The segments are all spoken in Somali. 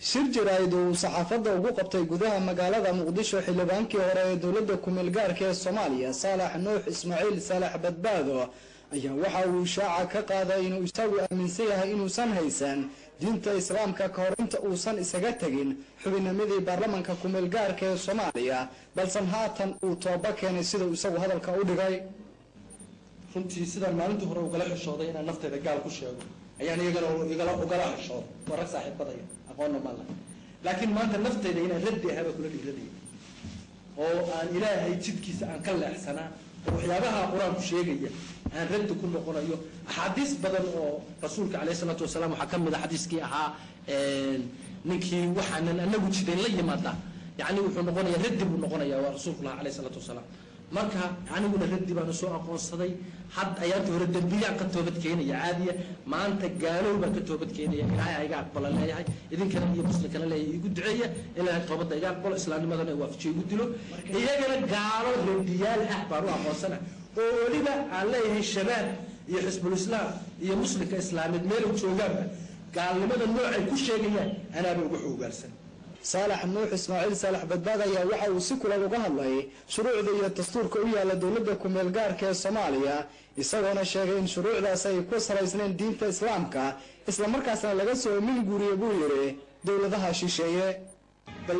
shir jaraa'id uu saxaafadda ugu qabtay gudaha magaalada Muqdisho xildhibaankii hore ee dawladda ku-meel gaarka ee Soomaaliya Saalax Nuux Ismaaciil Saalax Badbaado ayaa waxa uu shaaca ka qaaday inuu isagu aaminsan yahay inuusan haysan diinta islaamka ka hor inta uusan isaga tagin xubinnimadii baarlamaanka ku-meel gaarka ee Soomaaliya balse haatan uu tooba keenay sida uu isagu hadalka u dhigay runtii sidaan maalintii hore ugala xishooday inaan nafteeda gaal ku sheego ayaan ugala xishooday war saaxiibadaya aqoonna ma laha laakiin maanta nafteeda inaan raddi ahaba kula dhiiradaya oo aan ilaahay jidkiisa aan ka leexsanaa oo waxyaabaha qur-aanku sheegaya aan raddi ku noqonayo axaadiis badan oo rasuulka calayhi salaatu wasalaam waxaa ka mid ah xadiiskii ahaa ninkii waxaanan anagu jidayn la yimaada yacni wuxuu noqonayaa raddi buu noqonayaa waa rasuulku lahaa calayhi salaatu wasalaam marka aniguna raddi baan soo aqoonsaday had ayaantii hore dambiyaan ka toobad keenaya caadiya maanta gaalow baan ka toobad keenaya ilaahay iga aqbala leeyahay idinkana iyo muslimkana leeyahay igu duceeya ilaahay toobadda iga aqbalo islaamnimadana waafajiyo igu dilo iyagana gaalo raddiyaal ah baan u aqoonsana oo weliba aan leeyahay shabaab iyo xisbul islaam iyo muslimka islaamid meel joogaanba gaalnimada noocay ku sheegayaan anaaba ugu xoogaalsan Saalax Nuux Ismaaciil Saalax Badbaado ayaa waxa uu si kula uga hadlay shuruucda iyo dastuurka u yaala dawladda ku-meel gaarka ee Soomaaliya isagoona sheegay in shuruucdaas ay ku salaysneen diinta islaamka isla markaasna laga soo milguuriyo buu yiri dawladaha shisheeye bal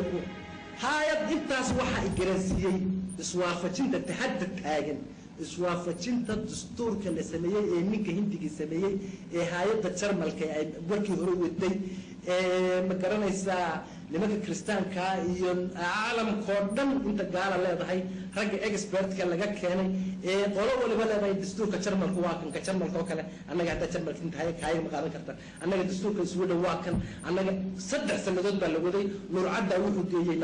hay'ad intaas waxa ay garansiiyay iswaafajinta tahadda taagan iswaafajinta dastuurka la sameeyay ee ninka hindiga sameeyay ee hay'adda Jarmalka ay warkii hore waday ma garanaysaa nimanka kristaanka iyo caalamka oo dhan inta gaala leedahay ragga expertka laga keenay ee qolo waliba leedahay dastuurka Jarmalka waa kan ka Jarmalka oo kale annaga hadda Jarmalka inta hay ma qaadan karta annaga dastuurka Sweden waa kan annaga 3 sanadood baa la waday Nuur Cadda wuxuu geeyay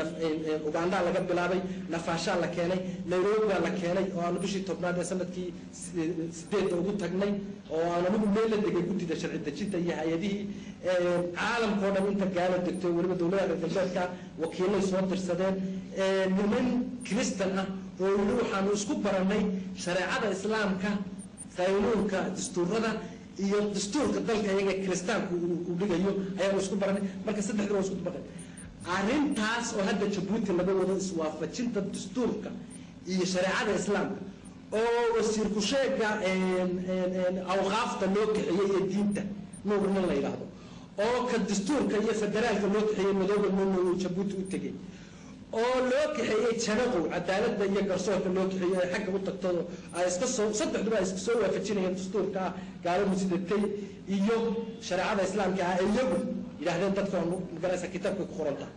Uganda laga bilaabay nafaasha la keenay Nairobi la keenay oo aan bishii tobnaad ee sanadkii 8 ugu tagnay oo aan anigu meel la degay gudida sharci dejinta iyo hay'adihii caalamka oo dhan inta gaala degtay waliba dawladda galbeedka wakiilay soo dirsadeen niman kristan ah oo waxaanu isku baranay shareecada islaamka qaynuunka dastuurada iyo dastuurka dalka iyaga kristaanku uu dhigayo ayaanu isku baranay marka saddexdaba isku baranay arrintaas oo hadda Djibouti laga wado iswaafajinta dastuurka iyo shareecada islaamka oo wasiir ku sheega awqaafta loo kixiyay ee diinta nuurna la yiraahdo oo ka dastuurka iyo federaalka loo kixiyay madowga uu Djibouti u tagay oo loo kixiyay janaqo cadaaladda iyo garsoorka loo kixiyay xagga u tagto ay iska soo saddexduba iska soo waafajinayaan dastuurka gaalada sidatay iyo shareecada islaamka ah iyagu yiraahdeen dadka magaraysa kitaabka ku qoranta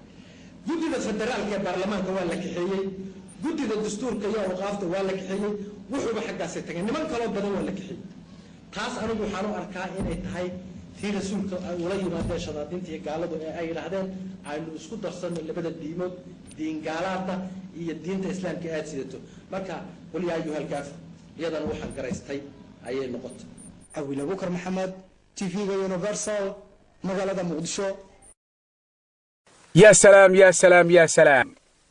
gudida federaalka ee baarlamaanka waa la kixiyay gudida dastuurka iyo awqaafta waa la kixiyay wuxuuba xaggaas tagay niman kale badan waa la kixiyay taas anigu waxaan u arkaa inay tahay tii rasuulka ula yimaadeen shadaadinta iyo gaaladu ee ay yiraahdeen aynu isku darsano labada diimood diin gaalaada iyo diinta islaamka aad sidato marka qul yaa ayuha alkaafir iyadana waxaan garaystay ayay noqotay Awil Abukar Maxamed TV-ga Universal magaalada Muqdisho يا سلام يا سلام يا سلام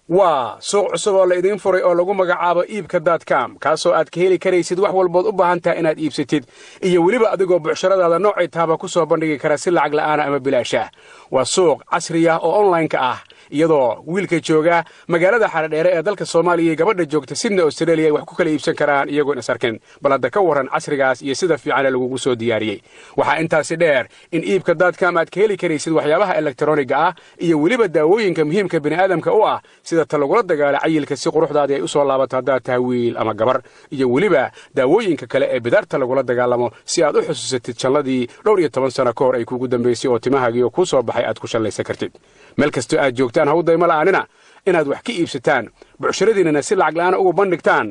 وسوق cusub oo la idin furay oo lagu magacaabo iibka.com kaasoo aad ka heli karaysid wax walba u baahan tahay inaad iibsatid iyo waliba adigoo buuxsharadaada noocay taaba ku soo bandhigi kara si lacag la'aan ama bilaash ah waa suuq casri ah oo online ka ah iyadoo wiilka jooga magaalada Xaradheere ee dalka Soomaaliya gabadha joogta Sydney Australia ay wax ku kala iibsan karaan iyagoo isarkan balada ka waran casrigaas iyo sida fiican lagu soo diyaariyay waxa intaasi dheer in iibka.com aad ka heli karaysid waxyaabaha elektarooniga ah iyo waliba daawooyinka muhiimka bini'aadamka u ah sida talagula dagaala cayilka si quruxdaada ay u soo laabato hadaa tahay wiil ama gabar iyo waliba daawooyinka kale ee bidarta lagula dagaalamo si aad u xusuusatid jalladii 12 sano ka hor ay kugu dambeysay oo timahaaga ku soo baxay aad ku shallaysan kartid meel kasto aad joogtaan hawdayma la'aanina inaad wax ka iibsataan buuxsharadiinana si lacag la'aan ugu bandhigtaan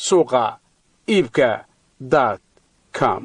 suuqa iibka.com